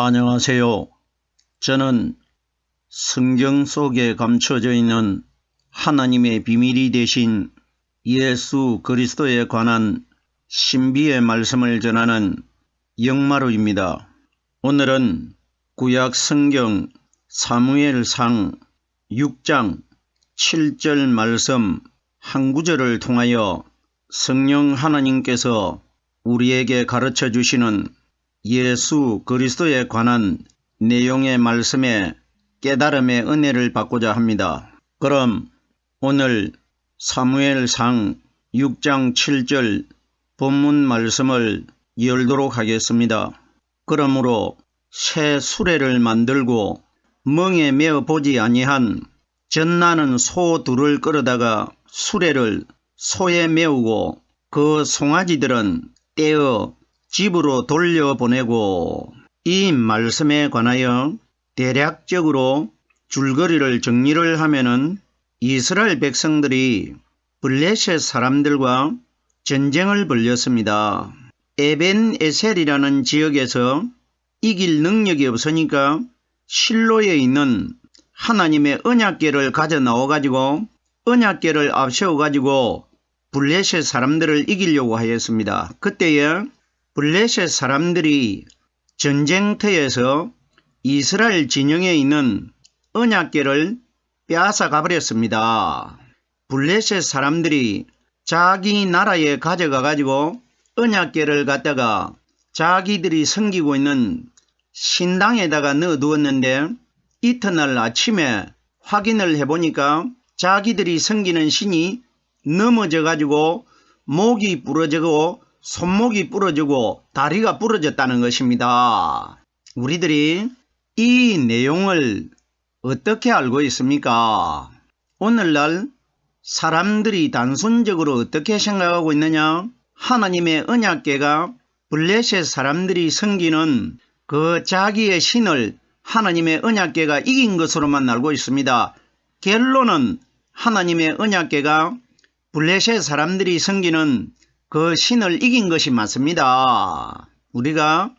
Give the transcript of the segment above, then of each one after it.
안녕하세요. 저는 성경 속에 감춰져 있는 하나님의 비밀이 되신 예수 그리스도에 관한 신비의 말씀을 전하는 영마루입니다. 오늘은 구약 성경 사무엘상 6장 7절 말씀 한 구절을 통하여 성령 하나님께서 우리에게 가르쳐 주시는 예수 그리스도에 관한 내용의 말씀에 깨달음의 은혜를 받고자 합니다. 그럼 오늘 사무엘상 6장 7절 본문 말씀을 열도록 하겠습니다. 그러므로 새 수레를 만들고 멍에 메어 보지 아니한 젖나는 소 둘을 끌어다가 수레를 소에 메우고 그 송아지들은 떼어 집으로 돌려보내고. 이 말씀에 관하여 대략적으로 줄거리를 정리를 하면은 이스라엘 백성들이 블레셋 사람들과 전쟁을 벌였습니다. 에벤에셀이라는 지역에서 이길 능력이 없으니까 실로에 있는 하나님의 언약궤를 가져 나와 가지고 언약궤를 앞세워 가지고 블레셋 사람들을 이기려고 하였습니다. 그때에 블레셋 사람들이 전쟁터에서 이스라엘 진영에 있는 언약궤를 빼앗아 가버렸습니다. 블레셋 사람들이 자기 나라에 가져가 가지고 언약궤를 갖다가 자기들이 섬기고 있는 신당에다가 넣어두었는데 이튿날 아침에 확인을 해보니까 자기들이 섬기는 신이 넘어져 가지고 목이 부러지고 손목이 부러지고 다리가 부러졌다는 것입니다. 우리들이 이 내용을 어떻게 알고 있습니까? 오늘날 사람들이 단순적으로 어떻게 생각하고 있느냐? 하나님의 언약궤가 블레셋 사람들이 섬기는 그 자기의 신을 하나님의 언약궤가 이긴 것으로만 알고 있습니다. 결론은 하나님의 언약궤가 블레셋 사람들이 섬기는 그 신을 이긴 것이 맞습니다. 우리가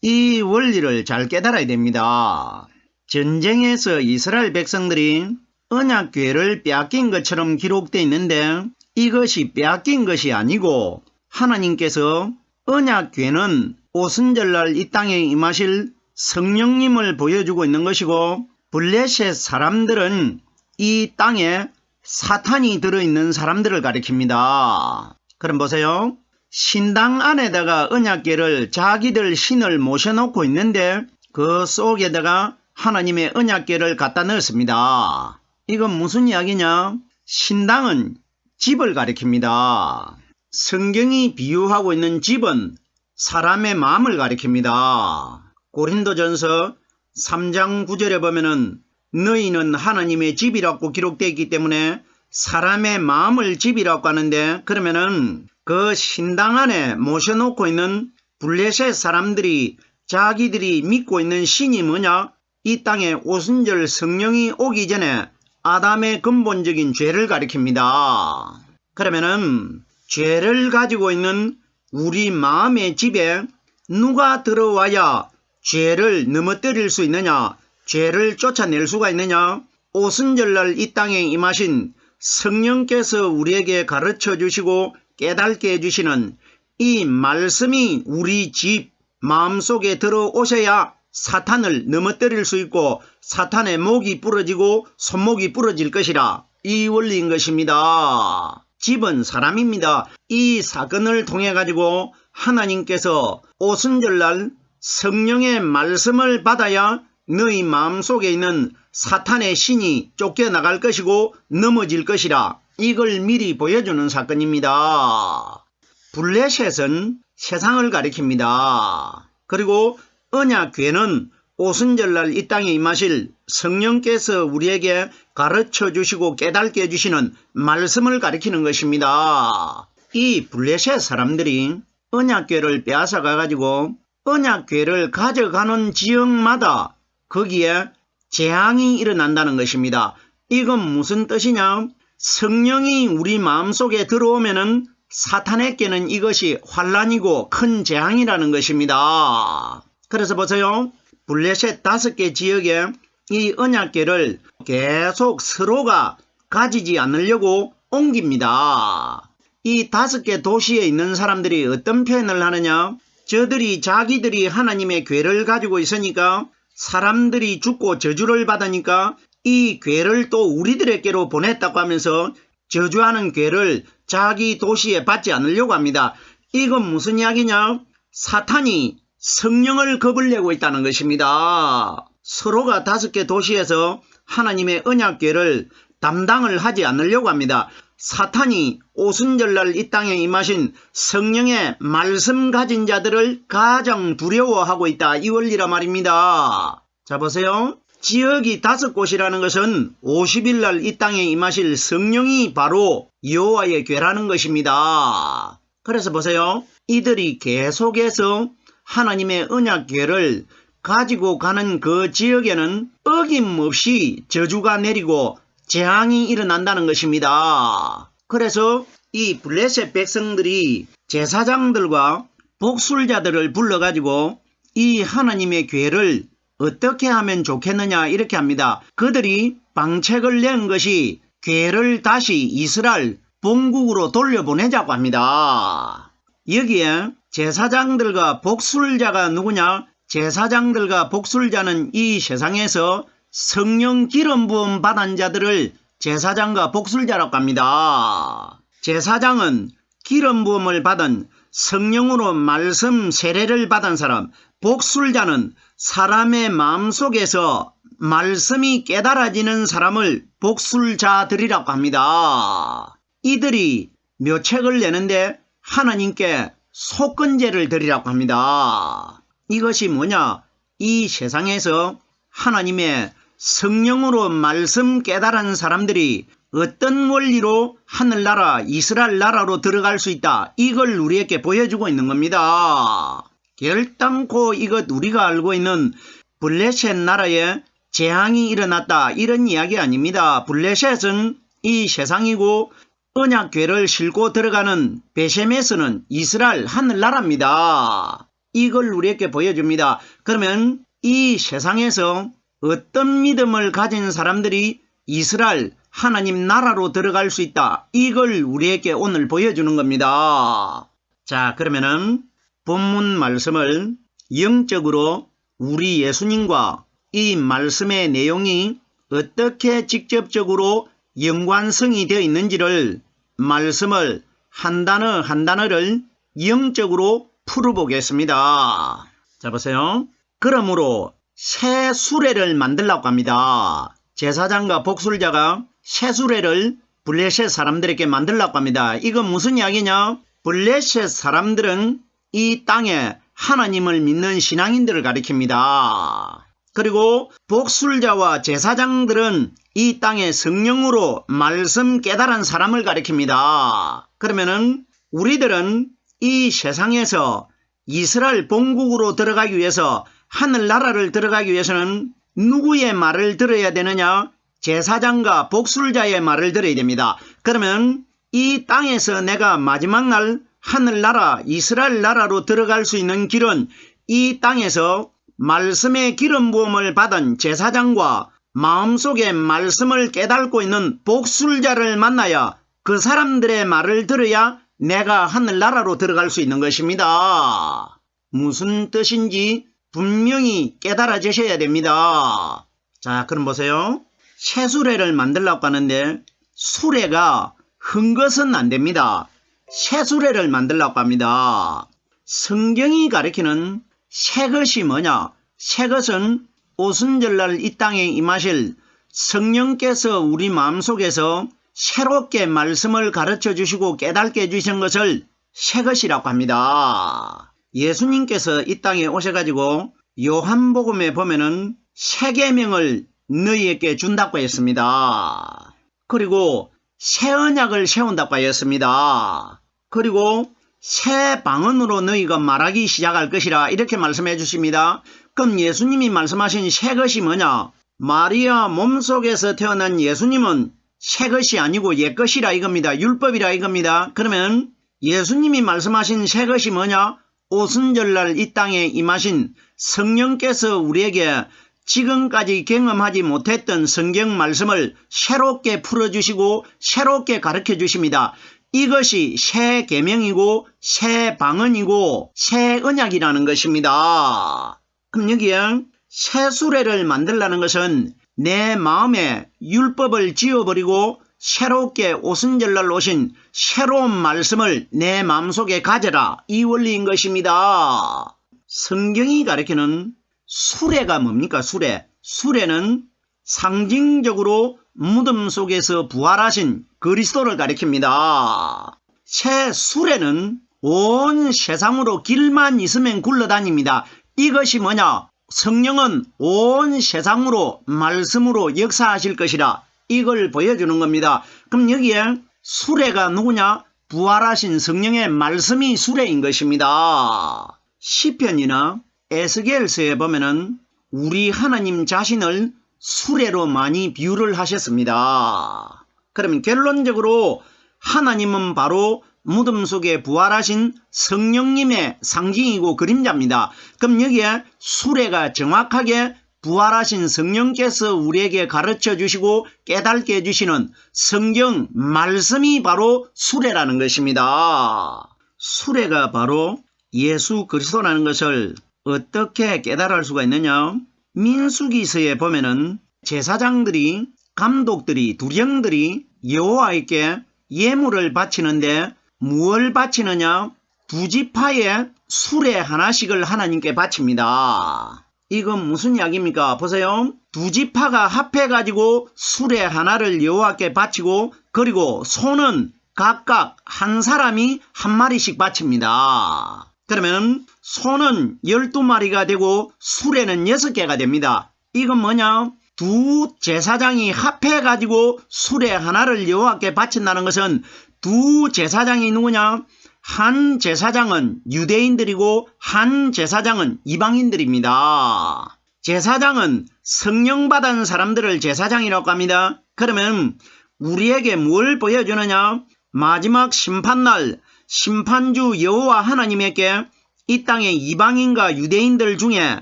이 원리를 잘 깨달아야 됩니다. 전쟁에서 이스라엘 백성들이 언약궤를 빼앗긴 것처럼 기록되어 있는데 이것이 빼앗긴 것이 아니고 하나님께서 언약궤는 오순절날 이 땅에 임하실 성령님을 보여주고 있는 것이고 블레셋 사람들은 이 땅에 사탄이 들어있는 사람들을 가리킵니다. 그럼 보세요. 신당 안에다가 언약궤를 자기들 신을 모셔놓고 있는데 그 속에다가 하나님의 언약궤를 갖다 넣었습니다. 이건 무슨 이야기냐? 신당은 집을 가리킵니다. 성경이 비유하고 있는 집은 사람의 마음을 가리킵니다. 고린도전서 3장 9절에 보면은 너희는 하나님의 집이라고 기록되어 있기 때문에 사람의 마음을 집이라고 하는데 그러면은 그 신당 안에 모셔놓고 있는 블레셋 사람들이 자기들이 믿고 있는 신이 뭐냐? 이 땅에 오순절 성령이 오기 전에 아담의 근본적인 죄를 가리킵니다. 그러면은 죄를 가지고 있는 우리 마음의 집에 누가 들어와야 죄를 넘어뜨릴 수 있느냐? 죄를 쫓아낼 수가 있느냐? 오순절날 이 땅에 임하신 성령께서 우리에게 가르쳐 주시고 깨닫게 해주시는 이 말씀이 우리 집 마음속에 들어오셔야 사탄을 넘어뜨릴 수 있고 사탄의 목이 부러지고 손목이 부러질 것이라 이 원리인 것입니다. 집은 사람입니다. 이 사건을 통해 가지고 하나님께서 오순절날 성령의 말씀을 받아야 너희 마음속에 있는 사탄의 신이 쫓겨나갈 것이고 넘어질 것이라 이걸 미리 보여주는 사건입니다. 블레셋은 세상을 가리킵니다. 그리고 언약궤는 오순절날 이 땅에 임하실 성령께서 우리에게 가르쳐 주시고 깨닫게 해주시는 말씀을 가리키는 것입니다. 이 블레셋 사람들이 언약궤를 빼앗아 가가지고 언약궤를 가져가는 지역마다 거기에 재앙이 일어난다는 것입니다. 이건 무슨 뜻이냐? 성령이 우리 마음속에 들어오면은 사탄에게는 이것이 환란이고 큰 재앙이라는 것입니다. 그래서 보세요. 블레셋 5개 지역에 이 언약궤를 계속 서로가 가지지 않으려고 옮깁니다. 이 5개 도시에 있는 사람들이 어떤 표현을 하느냐? 저들이 자기들이 하나님의 궤를 가지고 있으니까 사람들이 죽고 저주를 받으니까 이 궤를 또 우리들에게로 보냈다고 하면서 저주하는 궤를 자기 도시에 받지 않으려고 합니다. 이건 무슨 이야기냐? 사탄이 성령을 겁을 내고 있다는 것입니다. 서로가 5개 도시에서 하나님의 언약궤를 담당을 하지 않으려고 합니다. 사탄이 오순절날 이 땅에 임하신 성령의 말씀 가진 자들을 가장 두려워하고 있다. 이 원리라 말입니다. 자, 보세요. 지역이 5곳이라는 것은 50일날 이 땅에 임하실 성령이 바로 여호와의 궤라는 것입니다. 그래서 보세요. 이들이 계속해서 하나님의 언약궤를 가지고 가는 그 지역에는 어김없이 저주가 내리고 재앙이 일어난다는 것입니다. 그래서 이 블레셋 백성들이 제사장들과 복술자들을 불러가지고 이 하나님의 궤를 어떻게 하면 좋겠느냐 이렇게 합니다. 그들이 방책을 낸 것이 궤를 다시 이스라엘 본국으로 돌려보내자고 합니다. 여기에 제사장들과 복술자가 누구냐? 제사장들과 복술자는 이 세상에서 성령 기름 부음 받은 자들을 제사장과 복술자라고 합니다. 제사장은 기름 부음을 받은 성령으로 말씀 세례를 받은 사람, 복술자는 사람의 마음속에서 말씀이 깨달아지는 사람을 복술자들이라고 합니다. 이들이 묘책을 내는데 하나님께 속건제를 드리라고 합니다. 이것이 뭐냐? 이 세상에서 하나님의 성령으로 말씀 깨달은 사람들이 어떤 원리로 하늘나라 이스라엘 나라로 들어갈 수 있다. 이걸 우리에게 보여주고 있는 겁니다. 결단코 이것 우리가 알고 있는 블레셋 나라에 재앙이 일어났다 이런 이야기 아닙니다. 블레셋은 이 세상이고 언약궤를 싣고 들어가는 베셈에서는 이스라엘 하늘나라입니다. 이걸 우리에게 보여줍니다. 그러면 이 세상에서 어떤 믿음을 가진 사람들이 이스라엘 하나님 나라로 들어갈 수 있다. 이걸 우리에게 오늘 보여주는 겁니다. 자, 그러면은 본문 말씀을 영적으로 우리 예수님과 이 말씀의 내용이 어떻게 직접적으로 연관성이 되어 있는지를 말씀을 한 단어 한 단어를 영적으로 풀어보겠습니다. 자, 보세요. 그러므로 새 수레를 만들라고 합니다. 제사장과 복술자가 새 수레를 블레셋 사람들에게 만들라고 합니다. 이건 무슨 이야기냐? 블레셋 사람들은 이 땅에 하나님을 믿는 신앙인들을 가리킵니다. 그리고 복술자와 제사장들은 이 땅에 성령으로 말씀 깨달은 사람을 가리킵니다. 그러면은 우리들은 이 세상에서 이스라엘 본국으로 들어가기 위해서 하늘나라를 들어가기 위해서는 누구의 말을 들어야 되느냐? 제사장과 복술자의 말을 들어야 됩니다. 그러면 이 땅에서 내가 마지막 날 하늘나라 이스라엘 나라로 들어갈 수 있는 길은 이 땅에서 말씀의 기름 부음을 받은 제사장과 마음속에 말씀을 깨닫고 있는 복술자를 만나야 그 사람들의 말을 들어야 내가 하늘나라로 들어갈 수 있는 것입니다. 무슨 뜻인지 분명히 깨달아지셔야 됩니다. 자, 그럼 보세요. 새 수레를 만들려고 하는데 수레가 흔 것은 안 됩니다. 새 수레를 만들려고 합니다. 성경이 가리키는 새 것이 뭐냐? 새 것은 오순절날 이 땅에 임하실 성령께서 우리 마음속에서 새롭게 말씀을 가르쳐 주시고 깨닫게 해주신 것을 새 것이라고 합니다. 예수님께서 이 땅에 오셔가지고 요한복음에 보면은 새 계명을 너희에게 준다고 했습니다. 그리고 새 언약을 세운다고 하였습니다. 그리고 새 방언으로 너희가 말하기 시작할 것이라 이렇게 말씀해 주십니다. 그럼 예수님이 말씀하신 새 것이 뭐냐? 마리아 몸속에서 태어난 예수님은 새 것이 아니고 옛 것이라 이겁니다. 율법이라 이겁니다. 그러면 예수님이 말씀하신 새 것이 뭐냐? 오순절날 이 땅에 임하신 성령께서 우리에게 지금까지 경험하지 못했던 성경 말씀을 새롭게 풀어주시고 새롭게 가르쳐 주십니다. 이것이 새 계명이고 새 방언이고 새 언약이라는 것입니다. 그럼 여기에 새 수레를 만들라는 것은 내 마음에 율법을 지워버리고 새롭게 오순절날 오신 새로운 말씀을 내 마음속에 가져라, 이 원리인 것입니다. 성경이 가르치는 수레가 뭡니까? 수레는 상징적으로 무덤 속에서 부활하신 그리스도를 가리킵니다. 새 수레는 온 세상으로 길만 있으면 굴러다닙니다. 이것이 뭐냐? 성령은 온 세상으로 말씀으로 역사하실 것이라, 이걸 보여주는 겁니다. 그럼 여기에 수레가 누구냐? 부활하신 성령의 말씀이 수레인 것입니다. 시편이나 에스겔서에 보면은 우리 하나님 자신을 수레로 많이 비유를 하셨습니다. 그러면 결론적으로 하나님은 바로 무덤 속에 부활하신 성령님의 상징이고 그림자입니다. 그럼 여기에 수레가 정확하게 부활하신 성령께서 우리에게 가르쳐 주시고 깨닫게 해주시는 성경 말씀이 바로 수레라는 것입니다. 수레가 바로 예수 그리스도라는 것을 어떻게 깨달을 수가 있느냐? 민수기서에 보면은 제사장들이, 감독들이, 두령들이 여호와께 예물을 바치는데 무엇을 바치느냐? 두 지파의 수레 하나씩을 하나님께 바칩니다. 이건 무슨 이야기입니까? 보세요. 두 지파가 합해가지고 수레 하나를 여호와께 바치고, 그리고 소는 각각 한 사람이 한 마리씩 바칩니다. 그러면 소는 12마리가 되고 수레는 6개가 됩니다. 이건 뭐냐? 두 제사장이 합해가지고 수레 하나를 여호와께 바친다는 것은 두 제사장이 누구냐? 한 제사장은 유대인들이고 한 제사장은 이방인들입니다. 제사장은 성령 받은 사람들을 제사장이라고 합니다. 그러면 우리에게 뭘 보여주느냐? 마지막 심판날 심판주 여호와 하나님에게 이 땅의 이방인과 유대인들 중에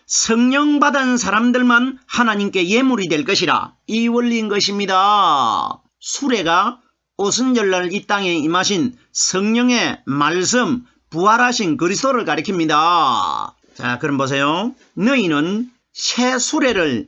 성령 받은 사람들만 하나님께 예물이 될 것이라, 이 원리인 것입니다. 수레가 오순절날 이 땅에 임하신 성령의 말씀, 부활하신 그리스도를 가리킵니다. 자, 그럼 보세요. 너희는 새 수레를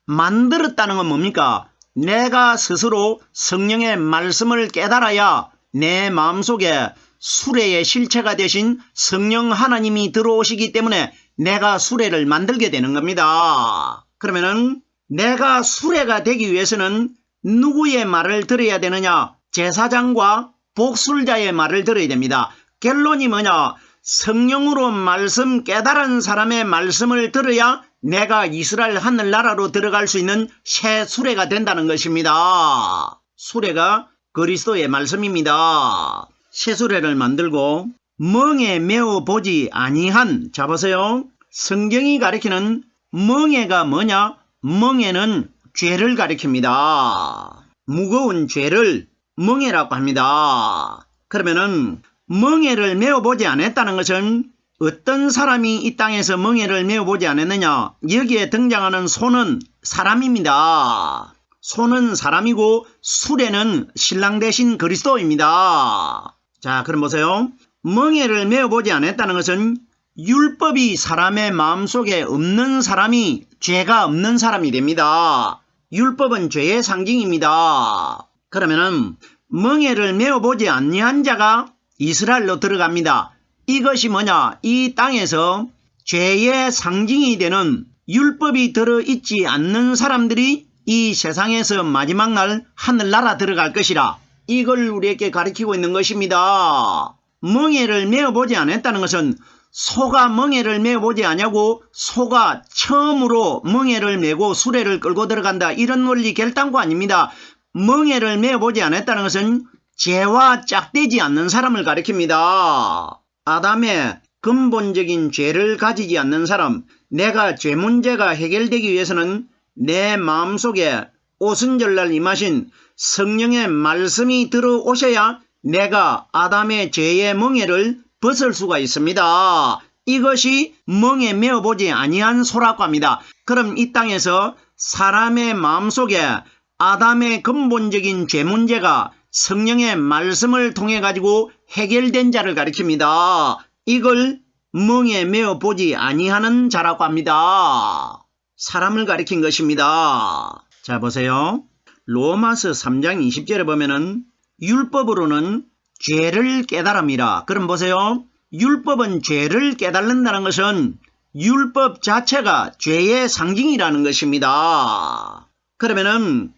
만들었다는 건 뭡니까? 내가 스스로 성령의 말씀을 깨달아야 내 마음속에 수레의 실체가 되신 성령 하나님이 들어오시기 때문에 내가 수레를 만들게 되는 겁니다. 그러면은 내가 수레가 되기 위해서는 누구의 말을 들어야 되느냐? 제사장과 복술자의 말을 들어야 됩니다. 결론이 뭐냐? 성령으로 말씀 깨달은 사람의 말씀을 들어야 내가 이스라엘 하늘나라로 들어갈 수 있는 새 수레가 된다는 것입니다. 수레가 그리스도의 말씀입니다. 새 수레를 만들고 멍에 메어 보지 아니한, 자 보세요. 성경이 가리키는 멍에가 뭐냐? 멍에는 죄를 가리킵니다. 무거운 죄를 멍에라고 합니다. 그러면은 멍에를 메어보지 않았다는 것은 어떤 사람이 이 땅에서 멍에를 메어보지 않았느냐? 여기에 등장하는 소는 사람입니다. 소는 사람이고 수레는 신랑 대신 그리스도입니다. 자, 그럼 보세요. 멍에를 메어보지 않았다는 것은 율법이 사람의 마음속에 없는 사람이 죄가 없는 사람이 됩니다. 율법은 죄의 상징입니다. 그러면은 멍에를 메어보지 아니한 자가 이스라엘로 들어갑니다. 이것이 뭐냐? 이 땅에서 죄의 상징이 되는 율법이 들어있지 않는 사람들이 이 세상에서 마지막 날 하늘나라 들어갈 것이라, 이걸 우리에게 가르치고 있는 것입니다. 멍에를 메어보지 않았다는 것은 소가 멍에를 메어보지 않냐고 소가 처음으로 멍에를 메고 수레를 끌고 들어간다, 이런 원리 결단코 아닙니다. 멍에를 메어보지 않았다는 것은 죄와 짝대지 않는 사람을 가리킵니다. 아담의 근본적인 죄를 가지지 않는 사람, 내가 죄 문제가 해결되기 위해서는 내 마음속에 오순절날 임하신 성령의 말씀이 들어오셔야 내가 아담의 죄의 멍에를 벗을 수가 있습니다. 이것이 멍에 메어보지 아니한 소라고 합니다. 그럼 이 땅에서 사람의 마음속에 아담의 근본적인 죄 문제가 성령의 말씀을 통해 가지고 해결된 자를 가리킵니다. 이걸 멍에 메어보지 아니하는 자라고 합니다. 사람을 가리킨 것입니다. 자, 보세요. 로마서 3장 20절에 보면은 율법으로는 죄를 깨달음이라. 그럼 보세요. 율법은 죄를 깨달는다는 것은 율법 자체가 죄의 상징이라는 것입니다. 그러면은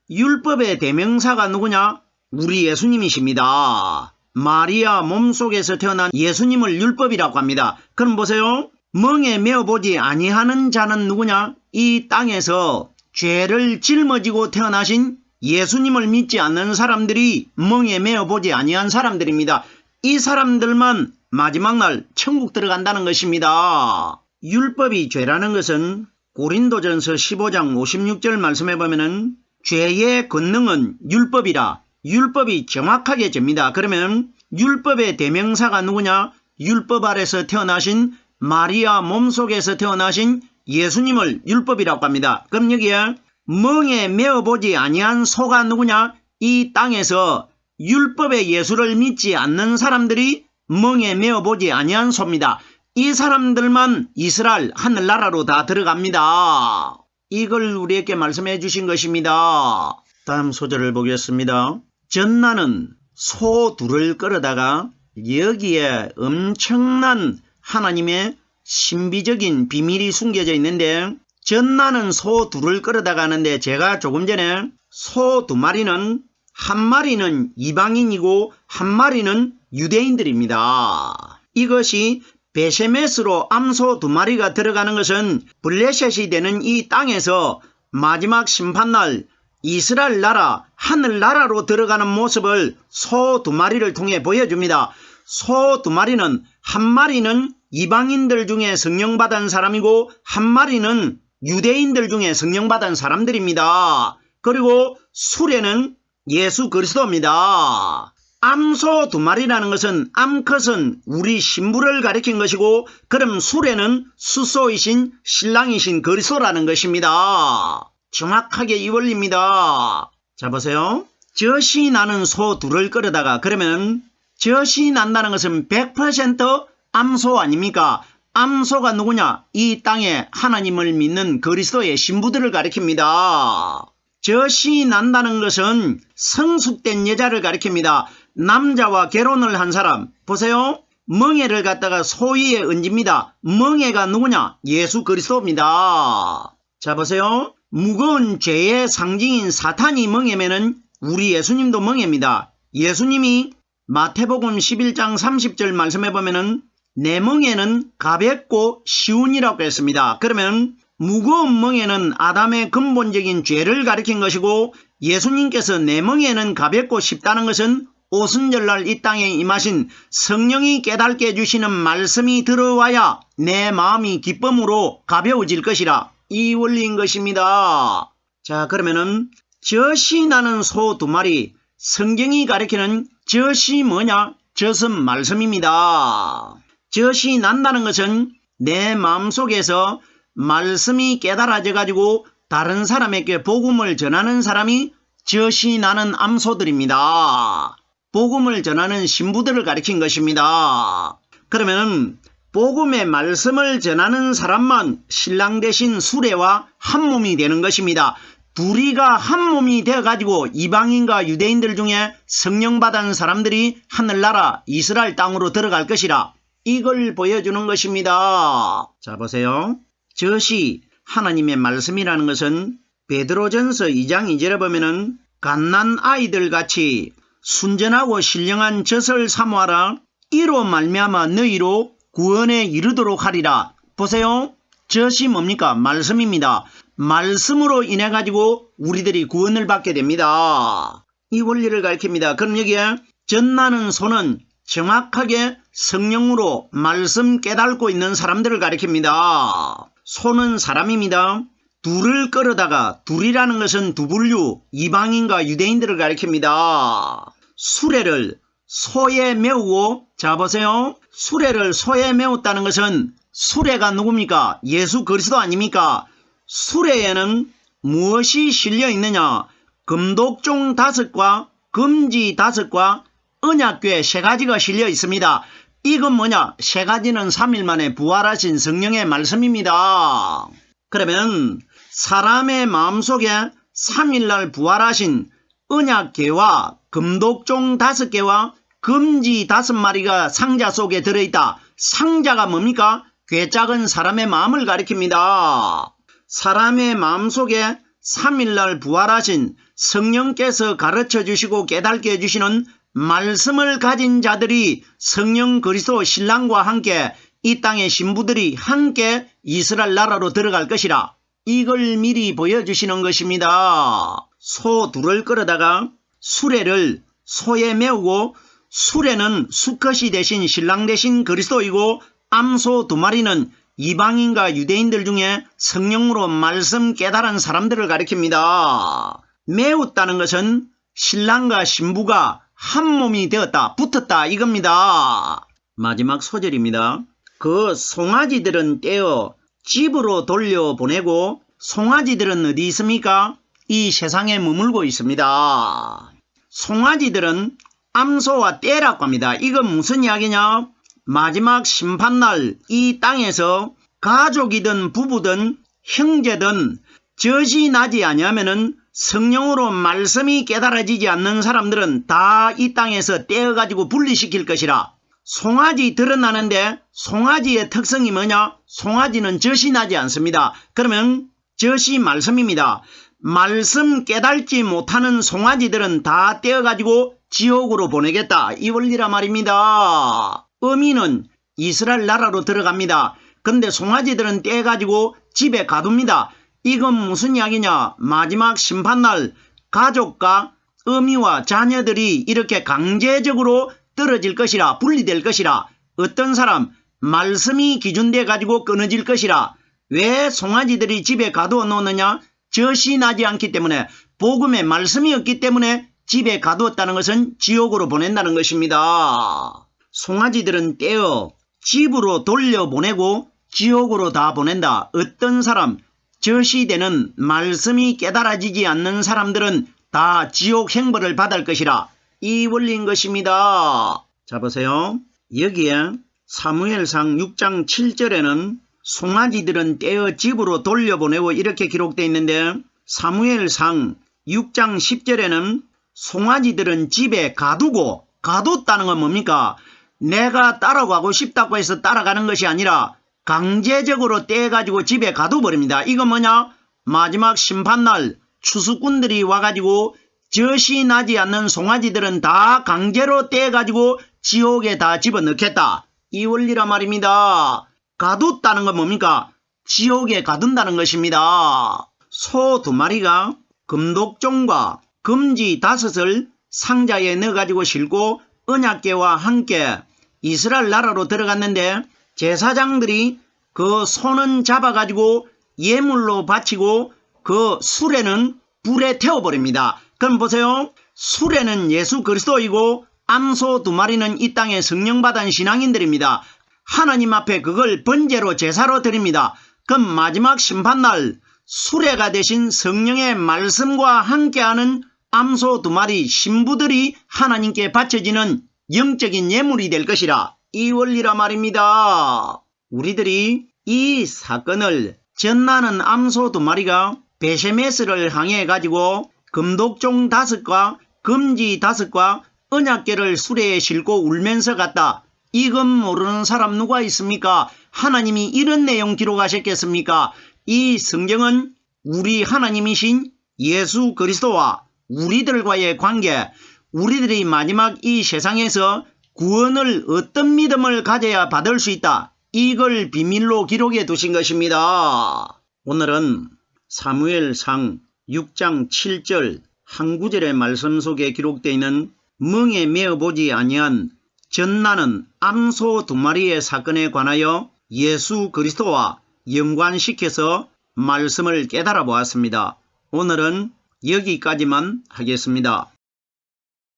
율법의 대명사가 누구냐? 우리 예수님이십니다. 마리아 몸속에서 태어난 예수님을 율법이라고 합니다. 그럼 보세요. 멍에 메어보지 아니하는 자는 누구냐? 이 땅에서 죄를 짊어지고 태어나신 예수님을 믿지 않는 사람들이 멍에 메어보지 아니한 사람들입니다. 이 사람들만 마지막 날 천국 들어간다는 것입니다. 율법이 죄라는 것은 고린도전서 15장 56절 말씀해 보면은 죄의 권능은 율법이라. 율법이 정확하게 접니다. 그러면 율법의 대명사가 누구냐? 율법 아래서 태어나신 마리아 몸속에서 태어나신 예수님을 율법이라고 합니다. 그럼 여기에 멍에 메어보지 아니한 소가 누구냐? 이 땅에서 율법의 예수를 믿지 않는 사람들이 멍에 메어보지 아니한 소입니다. 이 사람들만 이스라엘 하늘나라로 다 들어갑니다. 이걸 우리에게 말씀해 주신 것입니다. 다음 소절을 보겠습니다. 전나는 소 둘을 끌어다가 여기에 엄청난 하나님의 신비적인 비밀이 숨겨져 있는데, 전나는 소 둘을 끌어다가 하는데 제가 조금 전에 소 두 마리는 한 마리는 이방인이고 한 마리는 유대인들입니다. 이것이 베세메스로 암소 두 마리가 들어가는 것은 블레셋이 되는 이 땅에서 마지막 심판날 이스라엘 나라 하늘나라로 들어가는 모습을 소 두 마리를 통해 보여줍니다. 소 두 마리는 한 마리는 이방인들 중에 성령받은 사람이고 한 마리는 유대인들 중에 성령받은 사람들입니다. 그리고 수레는 예수 그리스도입니다. 암소 두 마리라는 것은 암컷은 우리 신부를 가리킨 것이고, 그럼 수레는 수소이신 신랑이신 그리스도라는 것입니다. 정확하게 이 원리입니다. 자, 보세요. 젖이 나는 소 둘을 끌어다가, 그러면 젖이 난다는 것은 100% 암소 아닙니까? 암소가 누구냐? 이 땅에 하나님을 믿는 그리스도의 신부들을 가리킵니다. 젖이 난다는 것은 성숙된 여자를 가리킵니다. 남자와 결혼을 한 사람, 보세요. 멍에를 갖다가 소 위에 얹습니다. 멍에가 누구냐? 예수 그리스도입니다. 자, 보세요. 무거운 죄의 상징인 사탄이 멍에면은 우리 예수님도 멍에입니다. 예수님이 마태복음 11장 30절 말씀해 보면은 내 멍에는 가볍고 쉬운이라고 했습니다. 그러면 무거운 멍에는 아담의 근본적인 죄를 가리킨 것이고, 예수님께서 내 멍에는 가볍고 쉽다는 것은 오순절날 이 땅에 임하신 성령이 깨닫게 해주시는 말씀이 들어와야 내 마음이 기쁨으로 가벼워질 것이라, 이 원리인 것입니다. 자, 그러면은 젖이 나는 소 두 마리, 성경이 가리키는 젖이 뭐냐? 젖은 말씀입니다. 젖이 난다는 것은 내 마음속에서 말씀이 깨달아져 가지고 다른 사람에게 복음을 전하는 사람이 젖이 나는 암소들입니다. 복음을 전하는 신부들을 가리킨 것입니다. 그러면 복음의 말씀을 전하는 사람만 신랑 대신 수레와 한 몸이 되는 것입니다. 둘이가 한 몸이 되어가지고 이방인과 유대인들 중에 성령받은 사람들이 하늘나라 이스라엘 땅으로 들어갈 것이라, 이걸 보여주는 것입니다. 자, 보세요. 젖이 하나님의 말씀이라는 것은 베드로전서 2장 2절에 보면은 갓난 아이들 같이 순전하고 신령한 젖을 사모하라. 이로 말미암아 너희로 구원에 이르도록 하리라. 보세요. 젖이 뭡니까? 말씀입니다. 말씀으로 인해 가지고 우리들이 구원을 받게 됩니다. 이 원리를 가르칩니다. 그럼 여기에 전나는 소는 정확하게 성령으로 말씀 깨닫고 있는 사람들을 가리킵니다. 소는 사람입니다. 둘을 끌어다가, 둘이라는 것은 두 분류 이방인과 유대인들을 가리킵니다. 수레를 소에 메우고, 자, 보세요. 수레를 소에 메웠다는 것은 수레가 누굽니까? 예수 그리스도 아닙니까? 수레에는 무엇이 실려 있느냐? 금독종 5과 금지 5과 언약궤 3가지가 실려 있습니다. 이건 뭐냐? 3가지는 3일 만에 부활하신 성령의 말씀입니다. 그러면 사람의 마음속에 3일날 부활하신 언약궤와 금독종 5개와 금지 5마리가 상자 속에 들어있다. 상자가 뭡니까? 괴짝은 사람의 마음을 가리킵니다. 사람의 마음속에 3일날 부활하신 성령께서 가르쳐 주시고 깨닫게 해주시는 말씀을 가진 자들이 성령 그리스도 신랑과 함께 이 땅의 신부들이 함께 이스라엘 나라로 들어갈 것이라. 이걸 미리 보여주시는 것입니다. 소 둘을 끌어다가 수레를 소에 메우고 수레는 수컷이 대신 신랑 대신 그리스도이고 암소 2마리는 이방인과 유대인들 중에 성령으로 말씀 깨달은 사람들을 가리킵니다. 메웠다는 것은 신랑과 신부가 한 몸이 되었다, 붙었다 이겁니다. 마지막 소절입니다. 그 송아지들은 떼어 집으로 돌려보내고 송아지들은 어디 있습니까? 이 세상에 머물고 있습니다. 송아지들은 암소와 떼라고 합니다. 이건 무슨 이야기냐? 마지막 심판날 이 땅에서 가족이든 부부든 형제든 젖이 나지 아니하면은 성령으로 말씀이 깨달아지지 않는 사람들은 다 이 땅에서 떼어가지고 분리시킬 것이라. 송아지 드러나는데 송아지의 특성이 뭐냐? 송아지는 젖이 나지 않습니다. 그러면 젖이 말씀입니다. 말씀 깨달지 못하는 송아지들은 다 떼어가지고 지옥으로 보내겠다. 이 원리라 말입니다. 어미는 이스라엘 나라로 들어갑니다. 근데 송아지들은 떼어가지고 집에 가둡니다. 이건 무슨 이야기냐? 마지막 심판날 가족과 어미와 자녀들이 이렇게 강제적으로 떨어질 것이라, 분리될 것이라. 어떤 사람 말씀이 기준돼 가지고 끊어질 것이라. 왜 송아지들이 집에 가두어 놓느냐? 젖이 나지 않기 때문에, 복음의 말씀이 없기 때문에 집에 가두었다는 것은 지옥으로 보낸다는 것입니다. 송아지들은 떼어 집으로 돌려보내고 지옥으로 다 보낸다. 어떤 사람 젖이 되는 말씀이 깨달아지지 않는 사람들은 다 지옥 형벌을 받을 것이라. 이 원리인 것입니다. 자 보세요. 여기에 사무엘상 6장 7절에는 송아지들은 떼어 집으로 돌려보내고 이렇게 기록되어 있는데, 사무엘상 6장 10절에는 송아지들은 집에 가두고, 가뒀다는 건 뭡니까? 내가 따라가고 싶다고 해서 따라가는 것이 아니라 강제적으로 떼가지고 집에 가둬버립니다. 이건 뭐냐? 마지막 심판날 추수꾼들이 와가지고 젖이 나지 않는 송아지들은 다 강제로 떼가지고 지옥에 다 집어넣겠다. 이 원리라 말입니다. 가뒀다는 건 뭡니까? 지옥에 가둔다는 것입니다. 소 2마리가 금독종과 금지 5을 상자에 넣어가지고 싣고 언약궤와 함께 이스라엘 나라로 들어갔는데, 제사장들이 그 소는 잡아가지고 예물로 바치고 그 수레는 불에 태워버립니다. 그럼 보세요. 수레는 예수 그리스도이고 암소 2마리는 이 땅에 성령받은 신앙인들입니다. 하나님 앞에 그걸 번제로 제사로 드립니다. 그럼 마지막 심판날 수레가 되신 성령의 말씀과 함께하는 암소 2마리 신부들이 하나님께 바쳐지는 영적인 예물이 될 것이라. 이 원리라 말입니다. 우리들이 이 사건을 전나는 암소 2마리가 베세메스를 향해 가지고 금독종 5과 금지 5과 언약궤를 수레에 싣고 울면서 갔다. 이건 모르는 사람 누가 있습니까? 하나님이 이런 내용 기록하셨겠습니까? 이 성경은 우리 하나님이신 예수 그리스도와 우리들과의 관계, 우리들이 마지막 이 세상에서 구원을 어떤 믿음을 가져야 받을 수 있다. 이걸 비밀로 기록해 두신 것입니다. 오늘은 사무엘상 6장 7절 한 구절의 말씀 속에 기록되어 있는 멍에 메어보지 아니한 전나는 암소 2마리의 사건에 관하여 예수 그리스도와 연관시켜서 말씀을 깨달아 보았습니다. 오늘은 여기까지만 하겠습니다.